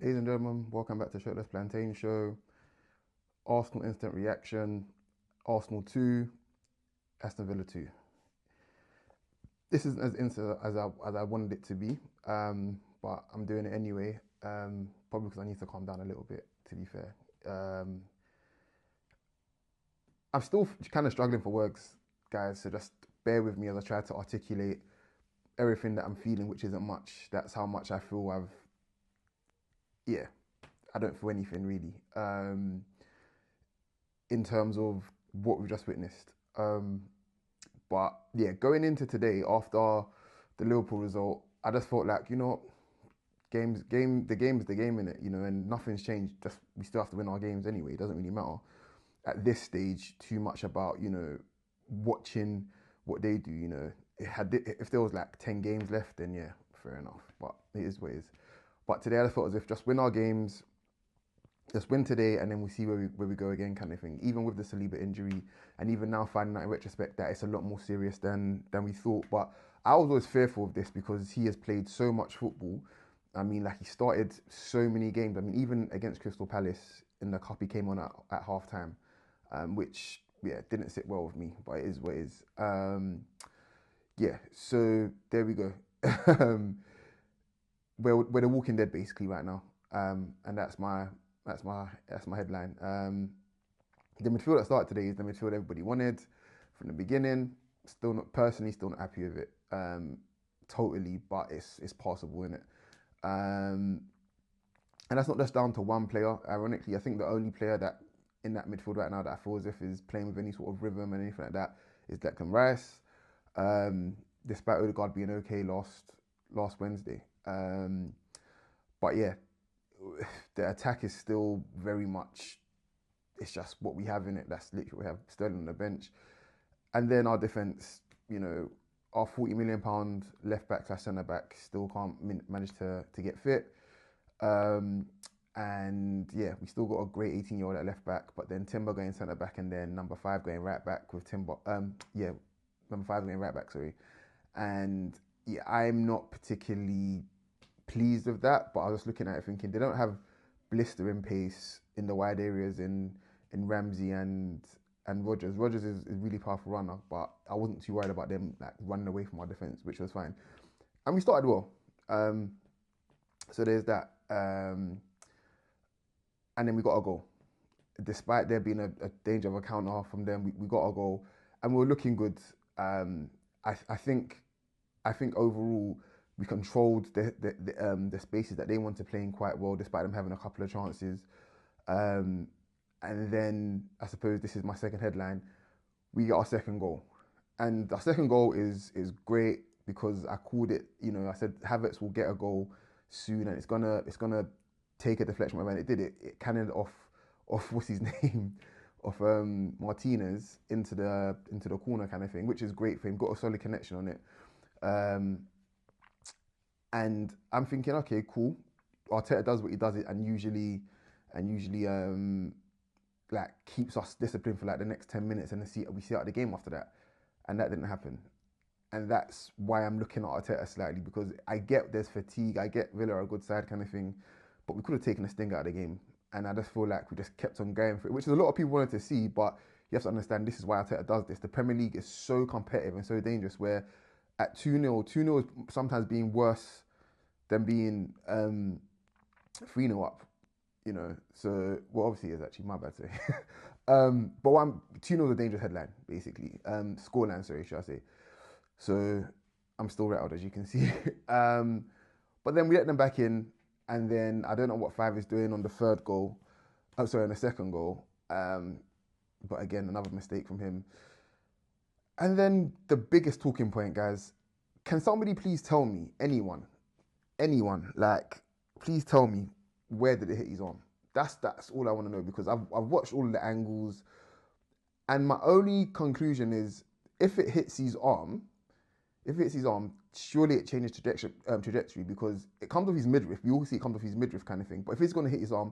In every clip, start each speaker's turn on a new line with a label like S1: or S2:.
S1: Ladies and gentlemen, welcome back to Shirtless Plantain Show. Arsenal instant reaction. Arsenal 2, Aston Villa 2. This isn't as instant as I wanted it to be, but I'm doing it anyway. Probably because I need to calm down a little bit, to be fair. Um, I'm still kind of struggling for words, guys, so just bear with me as I try to articulate everything that I'm feeling, which isn't much. That's how much I feel yeah, I don't feel anything really. In terms of what we've just witnessed. But yeah, going into today after the Liverpool result, I just felt like the game is the game in it, and nothing's changed. Just we still have to win our games anyway. It doesn't really matter at this stage too much about watching what they do. If there was like 10 games left, then yeah, fair enough. But it is what it is. But today I felt as if just win our games, just win today, and then we see where we go again, kind of thing. Even with the Saliba injury, and even now finding out in retrospect that it's a lot more serious than we thought. But I was always fearful of this because he has played so much football. I mean, like he started so many games. I mean, even against Crystal Palace in the cup, he came on at half time, which yeah didn't sit well with me. But it is what it is. Yeah, so there we go. We're the Walking Dead basically right now, and that's my headline. The midfield that started today is the midfield everybody wanted from the beginning. Still not happy with it, totally, but it's possible, isn't it? Um, and that's not just down to one player. Ironically, I think the only player that in that midfield right now that I feel as if is playing with any sort of rhythm and anything like that is Declan Rice. Despite Odegaard being okay last Wednesday. But yeah, the attack is still very much. It's just what we have in it. That's literally what we have. Sterling on the bench, and then our defense. Our £40 million left back slash centre back still can't manage to get fit. Um, and yeah, we still got a great 18-year-old at left back, but then Timber going centre back, and then number 5 going right back with Timber. Yeah, number 5 going right back. Sorry, and yeah, I'm not particularly pleased with that. But I was just looking at it thinking they don't have blistering pace in the wide areas in Ramsey and Rogers. Rogers is a really powerful runner, but I wasn't too worried about them like running away from our defense, which was fine. And we started well. So there's that. And then we got a goal. Despite there being a danger of a counter half from them, we got a goal, and we were looking good. I think overall we controlled the spaces that they want to play in quite well, despite them having a couple of chances. Um, and then I suppose this is my second headline. We get our second goal, and our second goal is great because I called it. I said Havertz will get a goal soon, and it's gonna take a deflection. And it did it. It cannoned off what's his name, of Martinez into the corner kind of thing, which is great for him. Got a solid connection on it. Um, and I'm thinking, okay, cool. Arteta does what he does, and usually like keeps us disciplined for like the next 10 minutes, and then we see out the game after that, and that didn't happen. And that's why I'm looking at Arteta slightly, because I get there's fatigue, I get Villa are a good side kind of thing, but we could have taken a sting out of the game, and I just feel like we just kept on going for it, which is a lot of people wanted to see, but you have to understand this is why Arteta does this. The Premier League is so competitive and so dangerous, where at 2-0, 2-0 is sometimes being worse than being 3-0 up, So, well, obviously, it's actually my bad, sorry. But 2-0 is a dangerous headline, basically. Scoreline, sorry, should I say. So, I'm still rattled, as you can see. But then we let them back in, and then I don't know what Five is doing on the third goal. I'm sorry, on the second goal. But again, another mistake from him. And then the biggest talking point, guys. Can somebody please tell me, anyone, like, please tell me where did it hit his arm? That's all I want to know, because I've watched all of the angles, and my only conclusion is if it hits his arm, surely it changes trajectory, because it comes off his midriff. We all see it comes off his midriff kind of thing. But if it's going to hit his arm,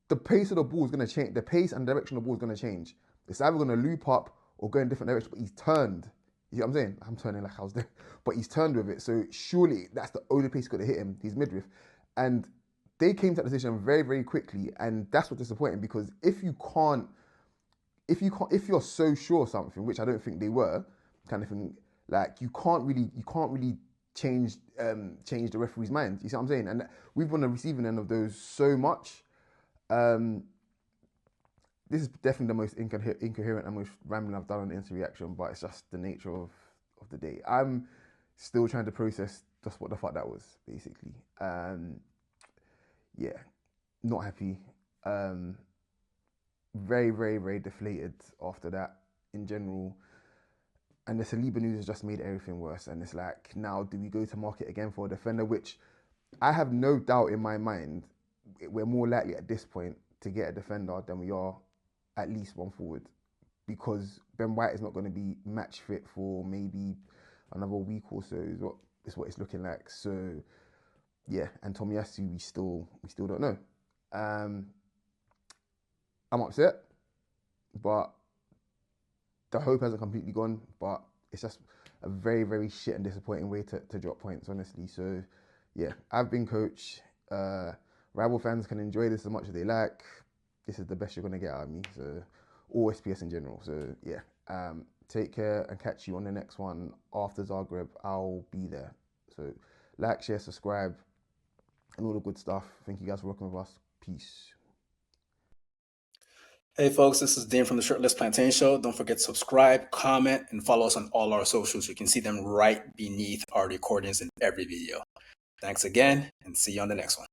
S1: the pace of the ball is going to change. The pace and direction of the ball is going to change. It's either going to loop up or go in different directions. But he's turned. You know what I'm saying? I'm turning like I was there. But he's turned with it. So surely that's the only place he's got to hit him, his midriff. And they came to that decision very, very quickly, and that's what's disappointing because if you're so sure of something, which I don't think they were, kind of thing, like you can't really change the referee's mind. You see what I'm saying? And we've been on the receiving end of those so much. Um, this is definitely the most incoherent and most rambling I've done on instant reaction, but it's just the nature of the day. I'm still trying to process just what the fuck that was, basically. Yeah, not happy. Very, very, very deflated after that in general. And the Saliba news has just made everything worse. And it's like, now do we go to market again for a defender? Which I have no doubt in my mind, we're more likely at this point to get a defender than we are at least one forward. Because Ben White is not going to be match fit for maybe another week or so, is what it's looking like. So, yeah, and Tomiyasu, we still don't know. I'm upset, but the hope hasn't completely gone. But it's just a very, very shit and disappointing way to drop points, honestly. So, yeah, I've been coach. Rival fans can enjoy this as much as they like. This is the best you're going to get out of me. So, or SPS in general. So, yeah, take care and catch you on the next one after Zagreb. I'll be there. So, like, share, subscribe, and all the good stuff. Thank you guys for working with us. Peace.
S2: Hey folks, this is Dan from the Shirtless Plantain Show. Don't forget to subscribe, comment, and follow us on all our socials. You can see them right beneath our recordings in every video. Thanks again, and see you on the next one.